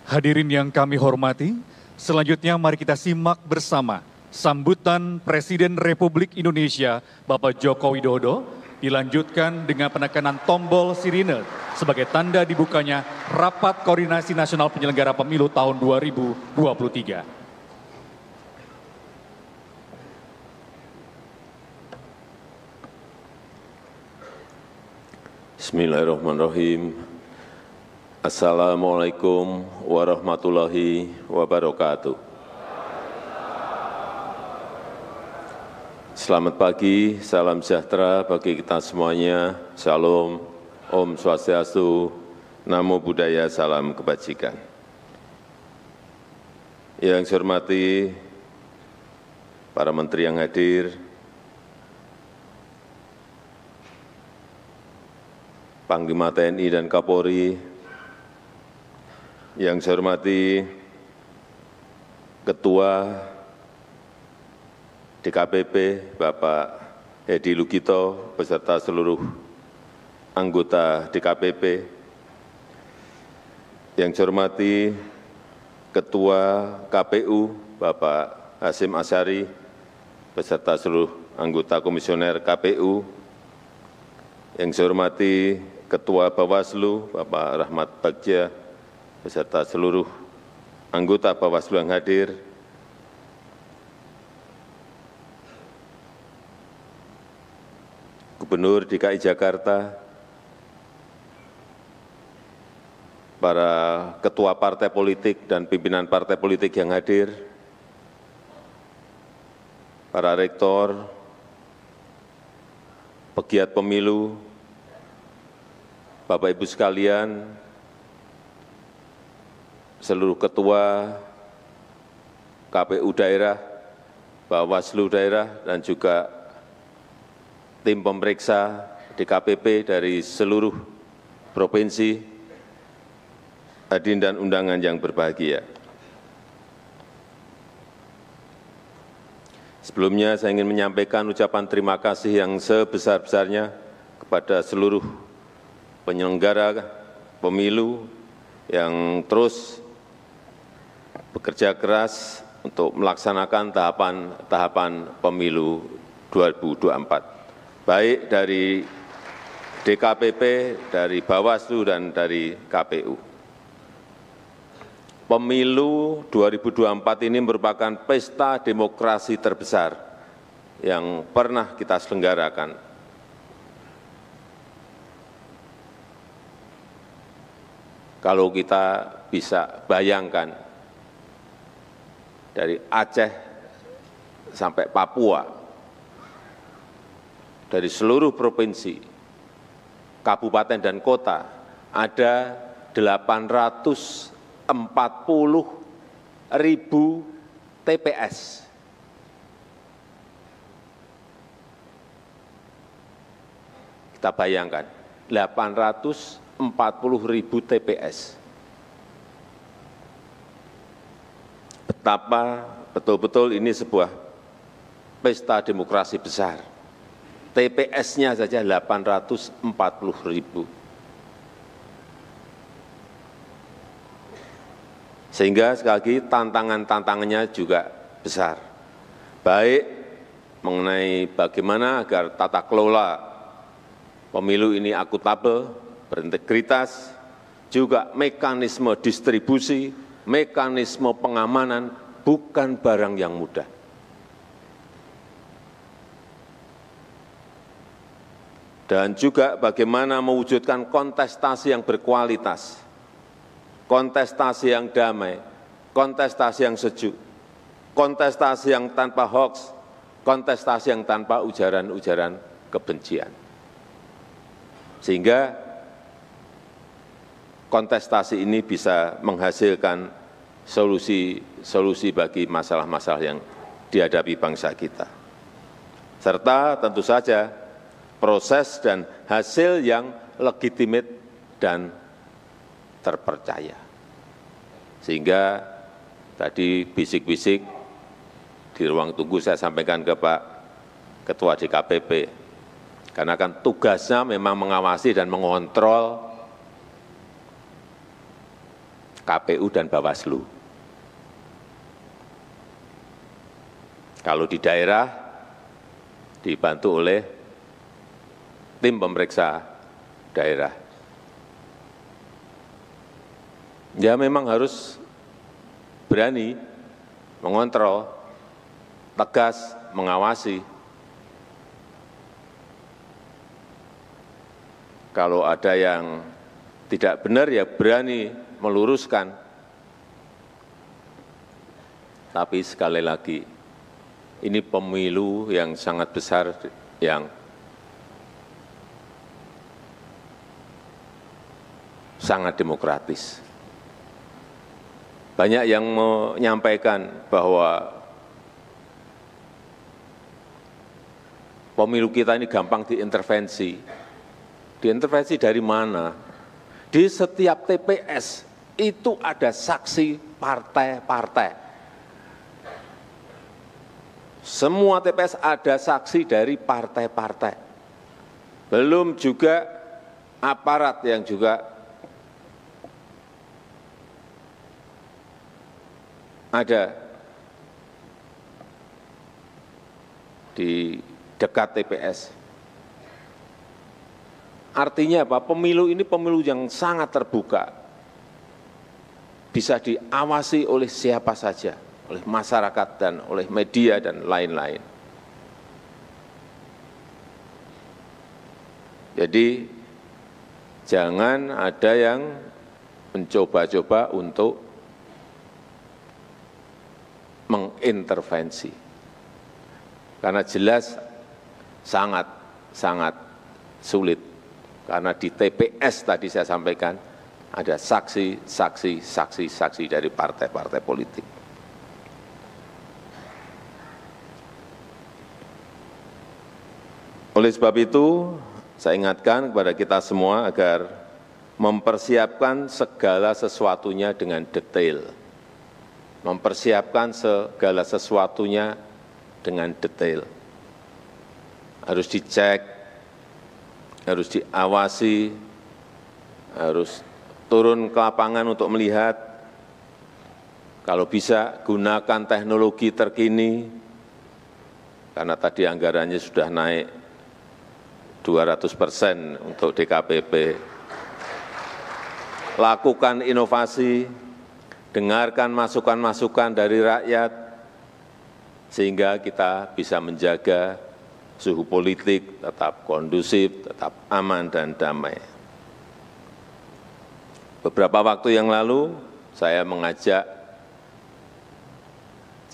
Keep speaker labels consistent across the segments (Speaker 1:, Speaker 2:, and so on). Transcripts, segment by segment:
Speaker 1: Hadirin yang kami hormati, selanjutnya mari kita simak bersama sambutan Presiden Republik Indonesia Bapak Joko Widodo dilanjutkan dengan penekanan tombol sirine sebagai tanda dibukanya Rapat Koordinasi Nasional Penyelenggara Pemilu tahun 2023.
Speaker 2: Bismillahirrahmanirrahim. Assalamualaikum warahmatullahi wabarakatuh. Selamat pagi, salam sejahtera bagi kita semuanya. Shalom, Om Swastiastu, Namo Buddhaya, salam kebajikan. Yang saya hormati para menteri yang hadir, Panglima TNI dan Kapolri, yang saya hormati Ketua DKPP Bapak Hedi Lugito beserta seluruh anggota DKPP, yang saya hormati Ketua KPU Bapak Hasyim Asyari beserta seluruh anggota komisioner KPU, yang saya hormati Ketua Bawaslu Bapak Rahmat Bagja beserta seluruh anggota Bawaslu yang hadir, Gubernur DKI Jakarta, para ketua partai politik dan pimpinan partai politik yang hadir, para rektor, pegiat pemilu, Bapak Ibu sekalian, seluruh ketua KPU daerah, Bawaslu daerah, dan juga tim pemeriksa DKPP dari seluruh provinsi, hadirin dan undangan yang berbahagia. Sebelumnya saya ingin menyampaikan ucapan terima kasih yang sebesar-besarnya kepada seluruh penyelenggara pemilu yang terus bekerja keras untuk melaksanakan tahapan pemilu 2024, baik dari DKPP, dari Bawaslu, dan dari KPU. Pemilu 2024 ini merupakan pesta demokrasi terbesar yang pernah kita selenggarakan. Kalau kita bisa bayangkan, dari Aceh sampai Papua, dari seluruh provinsi, kabupaten dan kota, ada 840.000 TPS. Kita bayangkan, 840.000 TPS. Betapa betul-betul ini sebuah pesta demokrasi besar. TPS-nya saja 840.000. Sehingga sekali lagi tantangannya juga besar. Baik mengenai bagaimana agar tata kelola pemilu ini akuntabel, berintegritas, juga mekanisme distribusi, mekanisme pengamanan bukan barang yang mudah. Dan juga bagaimana mewujudkan kontestasi yang berkualitas, kontestasi yang damai, kontestasi yang sejuk, kontestasi yang tanpa hoaks, kontestasi yang tanpa ujaran-ujaran kebencian. Sehingga kontestasi ini bisa menghasilkan solusi bagi masalah-masalah yang dihadapi bangsa kita. Serta tentu saja proses dan hasil yang legitimate dan terpercaya. Sehingga tadi bisik-bisik di ruang tunggu saya sampaikan ke Pak Ketua DKPP, karena kan tugasnya memang mengawasi dan mengontrol KPU dan Bawaslu. Kalau di daerah dibantu oleh tim pemeriksa daerah. Ya memang harus berani mengontrol, tegas mengawasi. Kalau ada yang tidak benar ya berani meluruskan. Tapi sekali lagi, ini pemilu yang sangat besar yang sangat demokratis. Banyak yang menyampaikan bahwa pemilu kita ini gampang diintervensi. Diintervensi dari mana? Di setiap TPS itu ada saksi partai-partai. Semua TPS ada saksi dari partai-partai. Belum juga aparat yang juga ada di dekat TPS. Artinya apa? Pemilu ini pemilu yang sangat terbuka. Bisa diawasi oleh siapa saja, oleh masyarakat dan oleh media dan lain-lain. Jadi jangan ada yang mencoba-coba untuk mengintervensi. Karena jelas sangat sulit. Karena di TPS tadi saya sampaikan, ada saksi dari partai-partai politik. Oleh sebab itu, saya ingatkan kepada kita semua agar mempersiapkan segala sesuatunya dengan detail. Mempersiapkan segala sesuatunya dengan detail. Harus dicek, harus diawasi, harus turun ke lapangan untuk melihat, kalau bisa gunakan teknologi terkini, karena tadi anggarannya sudah naik 200% untuk DKPP. Lakukan inovasi, dengarkan masukan-masukan dari rakyat, sehingga kita bisa menjaga suhu politik tetap kondusif, tetap aman dan damai. Beberapa waktu yang lalu, saya mengajak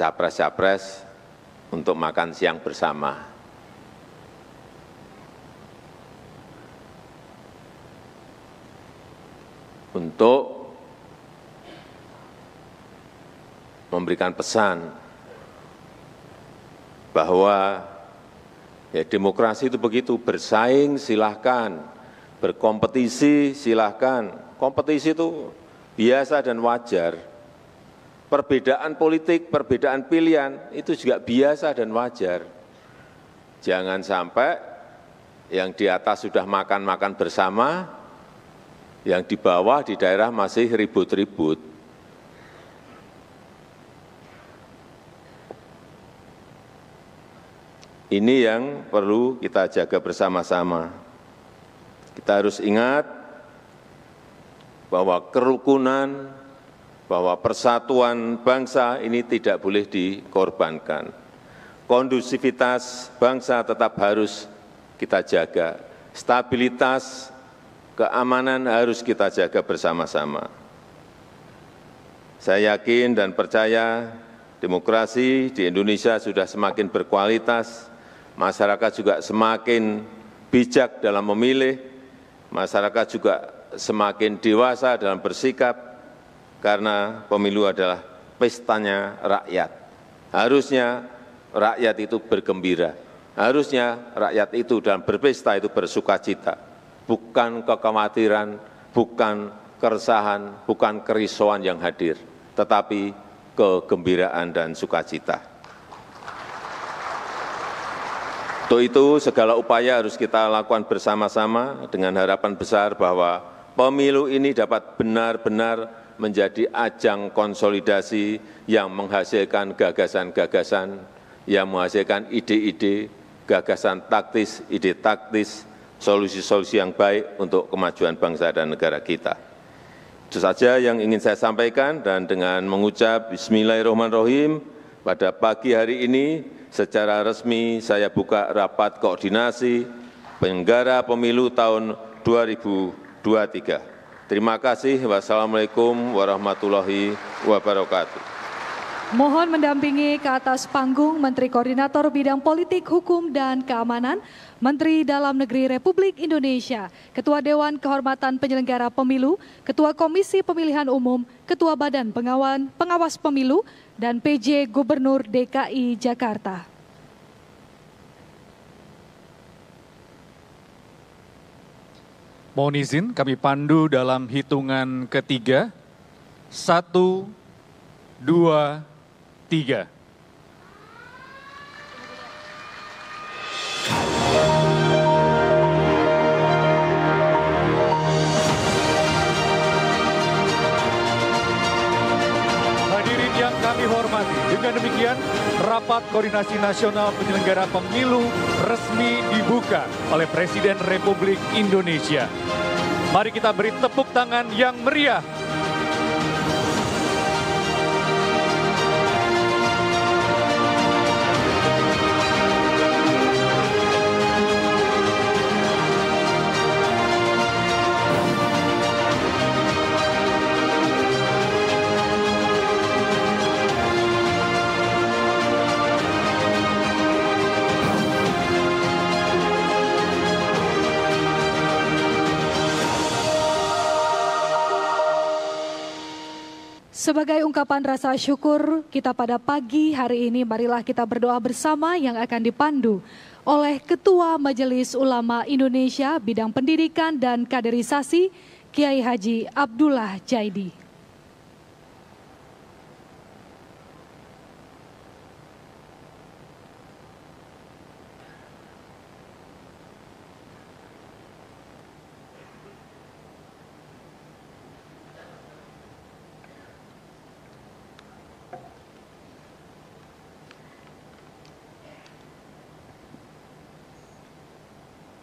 Speaker 2: capres-capres untuk makan siang bersama. Untuk memberikan pesan bahwa ya demokrasi itu begitu, bersaing silahkan, berkompetisi silahkan. Kompetisi itu biasa dan wajar. Perbedaan politik, perbedaan pilihan itu juga biasa dan wajar. Jangan sampai yang di atas sudah makan-makan bersama, yang di bawah di daerah masih ribut-ribut. Ini yang perlu kita jaga bersama-sama. Kita harus ingat bahwa kerukunan, bahwa persatuan bangsa ini tidak boleh dikorbankan. Kondusivitas bangsa tetap harus kita jaga. Stabilitas, keamanan harus kita jaga bersama-sama. Saya yakin dan percaya demokrasi di Indonesia sudah semakin berkualitas, masyarakat juga semakin bijak dalam memilih, masyarakat juga semakin dewasa dalam bersikap, karena pemilu adalah pestanya rakyat. Harusnya rakyat itu bergembira, harusnya rakyat itu dalam berpesta itu bersukacita, bukan kekhawatiran, bukan keresahan, bukan kerisauan yang hadir, tetapi kegembiraan dan sukacita. Untuk itu segala upaya harus kita lakukan bersama-sama dengan harapan besar bahwa pemilu ini dapat benar-benar menjadi ajang konsolidasi yang menghasilkan gagasan-gagasan, yang menghasilkan ide-ide, gagasan taktis, ide taktis, solusi-solusi yang baik untuk kemajuan bangsa dan negara kita. Itu saja yang ingin saya sampaikan, dan dengan mengucap Bismillahirrahmanirrahim, pada pagi hari ini secara resmi saya buka rapat koordinasi penyelenggara pemilu tahun 2023. Terima kasih. Wassalamualaikum warahmatullahi wabarakatuh.
Speaker 3: Mohon mendampingi ke atas panggung Menteri Koordinator Bidang Politik, Hukum, dan Keamanan, Menteri Dalam Negeri Republik Indonesia, Ketua Dewan Kehormatan Penyelenggara Pemilu, Ketua Komisi Pemilihan Umum, Ketua Badan Pengawas Pemilu, dan PJ Gubernur DKI Jakarta.
Speaker 1: Mohon izin kami pandu dalam hitungan ketiga. 1, 2, 3. Hadirin yang kami hormati, dengan demikian Rapat Koordinasi Nasional Penyelenggara Pemilu resmi dibuka oleh Presiden Republik Indonesia. Mari kita beri tepuk tangan yang meriah.
Speaker 3: Sebagai ungkapan rasa syukur kita pada pagi hari ini, marilah kita berdoa bersama yang akan dipandu oleh Ketua Majelis Ulama Indonesia Bidang Pendidikan dan Kaderisasi, Kiai Haji Abdullah Jaidi.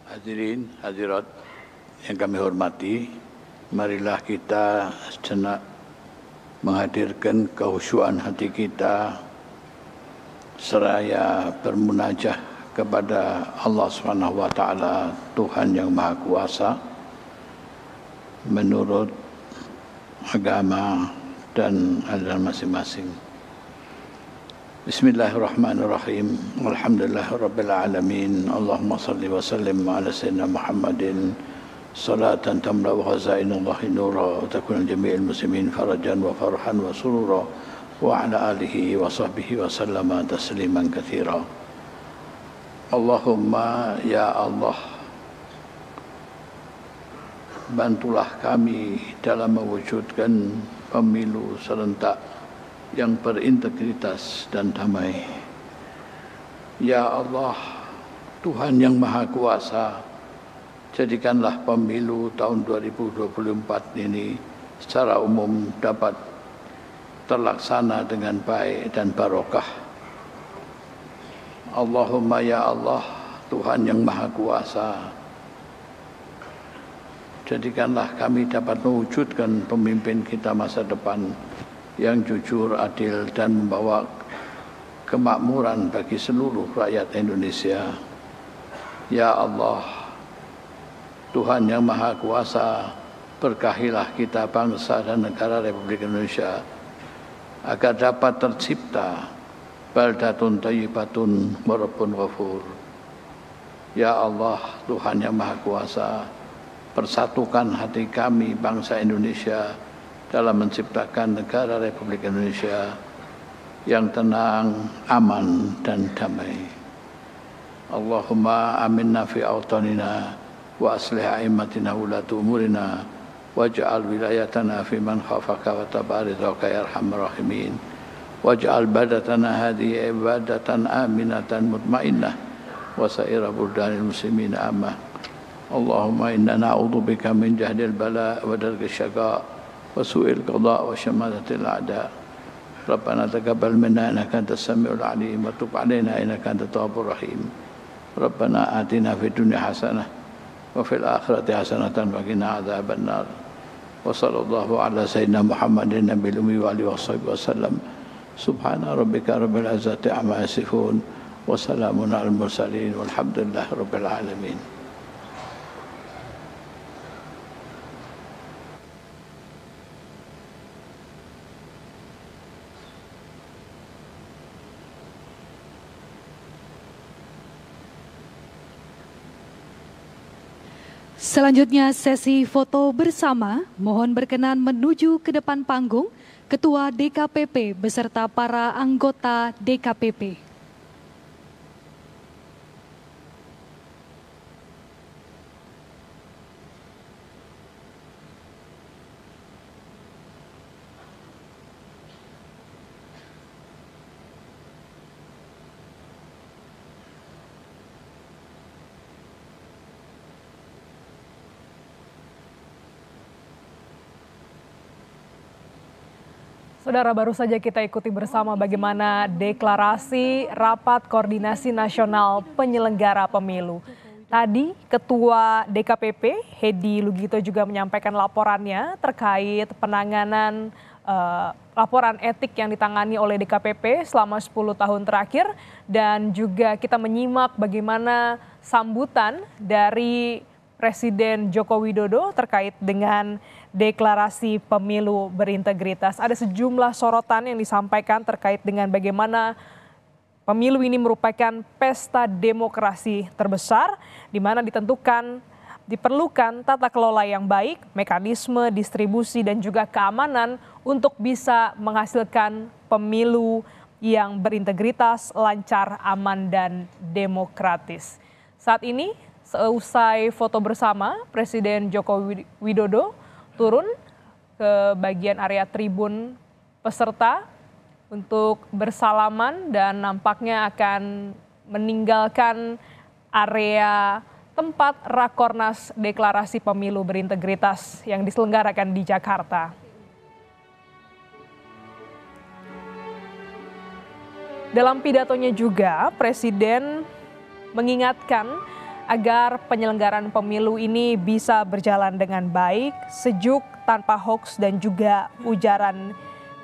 Speaker 4: Hadirin, hadirat yang kami hormati, marilah kita sejenak menghadirkan kehusyuan hati kita seraya bermunajah kepada Allah Subhanahu wa taala, Tuhan yang Maha Kuasa, menurut agama dan ajaran masing-masing. Bismillahirrahmanirrahim. Alhamdulillahirabbil alamin. Allahumma shalli wa sallim ala sayyidina Muhammadin salatan tamla wa khazainallahi nura wa takuna jami'il muslimin farajan wa farhan wa surura wa ala alihi wa sahbihi wa sallama tasliman katsira. Allahumma ya Allah, bantulah kami dalam mewujudkan pemilu serentak yang berintegritas dan damai. Ya Allah, Tuhan yang Maha Kuasa, jadikanlah pemilu tahun 2024 ini secara umum dapat terlaksana dengan baik dan barokah. Allahumma ya Allah, Tuhan yang Maha Kuasa, jadikanlah kami dapat mewujudkan pemimpin kita masa depan yang jujur, adil, dan membawa kemakmuran bagi seluruh rakyat Indonesia. Ya Allah, Tuhan yang Maha Kuasa, berkahilah kita bangsa dan negara Republik Indonesia agar dapat tercipta baldatun thayyibatun wa rabbun ghafur. Ya Allah, Tuhan yang Maha Kuasa, persatukan hati kami bangsa Indonesia dalam menciptakan negara Republik Indonesia yang tenang, aman, dan damai. Allahumma aminna fi awtanina wa aslih a'immatina ulatu umurina waj'al wilayatana fi man khafaka wa tabaridaka ya arhamar rahimin waj'al badatana hadhihi ibadatan aminatan mutmainnah wa sa'ira buldanil muslimin amma. Allahumma inna na'udzubika min jahdil bala wa darkis syaqa وسوء القضاء وشماتة الأعداء. ربنا تقبل منا إنك أنت السميع العليم وتب علينا إنك أنت التواب الرحيم. ربنا آتنا في الدنيا حسنة وفي الآخرة حسنة وقنا عذاب النار. وصلى الله على سيدنا محمد النبي الأمي وآله وصحبه وسلم. سبحان ربك رب العزة عما يصفون وسلام على المرسلين والحمد لله رب العالمين.
Speaker 3: Selanjutnya sesi foto bersama, mohon berkenan menuju ke depan panggung Ketua DKPP beserta para anggota DKPP.
Speaker 5: Saudara, baru saja kita ikuti bersama bagaimana deklarasi Rapat Koordinasi Nasional Penyelenggara Pemilu. Tadi Ketua DKPP Hedi Lugito juga menyampaikan laporannya terkait penanganan laporan etik yang ditangani oleh DKPP selama 10 tahun terakhir, dan juga kita menyimak bagaimana sambutan dari Presiden Joko Widodo terkait dengan deklarasi pemilu berintegritas. Ada sejumlah sorotan yang disampaikan terkait dengan bagaimana pemilu ini merupakan pesta demokrasi terbesar, di mana diperlukan tata kelola yang baik, mekanisme distribusi dan juga keamanan untuk bisa menghasilkan pemilu yang berintegritas, lancar, aman, dan demokratis. Saat ini, seusai foto bersama, Presiden Joko Widodo turun ke bagian area tribun peserta untuk bersalaman dan nampaknya akan meninggalkan area tempat Rakornas Deklarasi Pemilu Berintegritas yang diselenggarakan di Jakarta. Dalam pidatonya juga, Presiden mengingatkan agar penyelenggaraan pemilu ini bisa berjalan dengan baik, sejuk, tanpa hoaks dan juga ujaran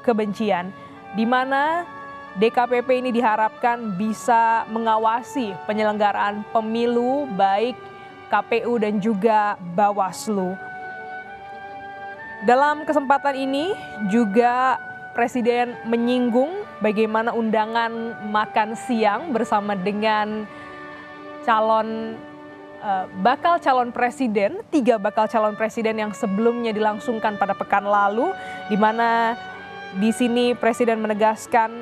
Speaker 5: kebencian, di mana DKPP ini diharapkan bisa mengawasi penyelenggaraan pemilu baik KPU dan juga Bawaslu. Dalam kesempatan ini juga Presiden menyinggung bagaimana undangan makan siang bersama dengan bakal calon presiden, 3 bakal calon presiden yang sebelumnya dilangsungkan pada pekan lalu, di mana di sini Presiden menegaskan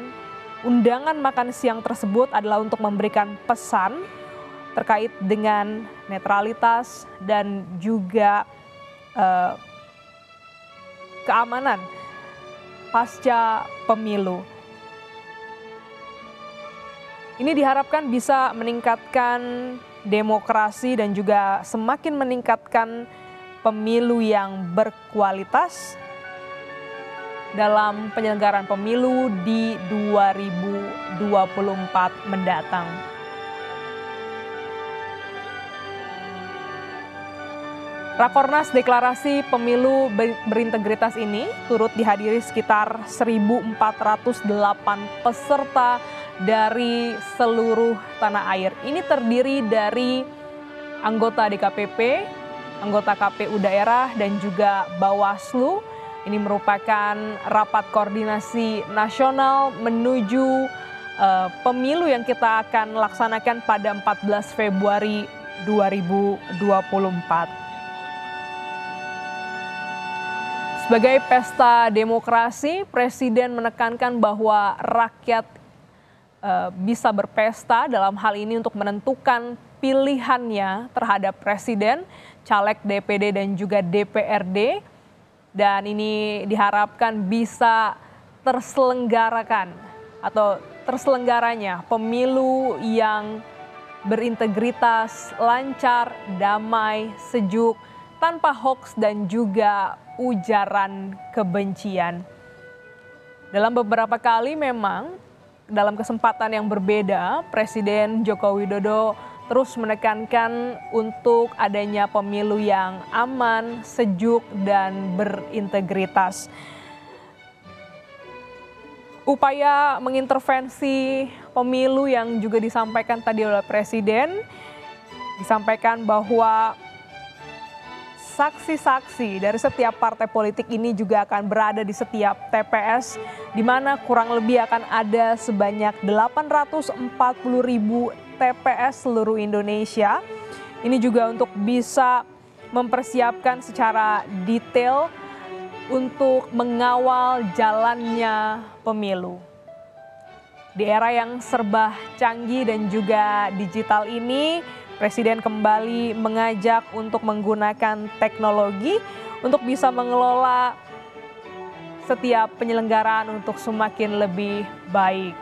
Speaker 5: undangan makan siang tersebut adalah untuk memberikan pesan terkait dengan netralitas dan juga keamanan pasca pemilu. Ini diharapkan bisa meningkatkan demokrasi dan juga semakin meningkatkan pemilu yang berkualitas dalam penyelenggaraan pemilu di 2024 mendatang. Rakornas Deklarasi Pemilu Berintegritas ini turut dihadiri sekitar 1.408 peserta dari seluruh tanah air. Ini terdiri dari anggota DKPP, anggota KPU daerah, dan juga Bawaslu. Ini merupakan rapat koordinasi nasional menuju pemilu yang kita akan laksanakan pada 14 Februari 2024. Sebagai pesta demokrasi, Presiden menekankan bahwa rakyat bisa berpesta dalam hal ini untuk menentukan pilihannya terhadap presiden, caleg DPD dan juga DPRD. Dan ini diharapkan bisa terselenggaranya pemilu yang berintegritas, lancar, damai, sejuk, tanpa hoaks dan juga ujaran kebencian. Dalam beberapa kali memang dalam kesempatan yang berbeda, Presiden Joko Widodo terus menekankan untuk adanya pemilu yang aman, sejuk, dan berintegritas. Upaya mengintervensi pemilu yang juga disampaikan tadi oleh Presiden, disampaikan bahwa saksi-saksi dari setiap partai politik ini juga akan berada di setiap TPS, di mana kurang lebih akan ada sebanyak 840.000 TPS seluruh Indonesia. Ini juga untuk bisa mempersiapkan secara detail untuk mengawal jalannya pemilu. Di era yang serba canggih dan juga digital ini, Presiden kembali mengajak untuk menggunakan teknologi untuk bisa mengelola setiap penyelenggaraan untuk semakin lebih baik.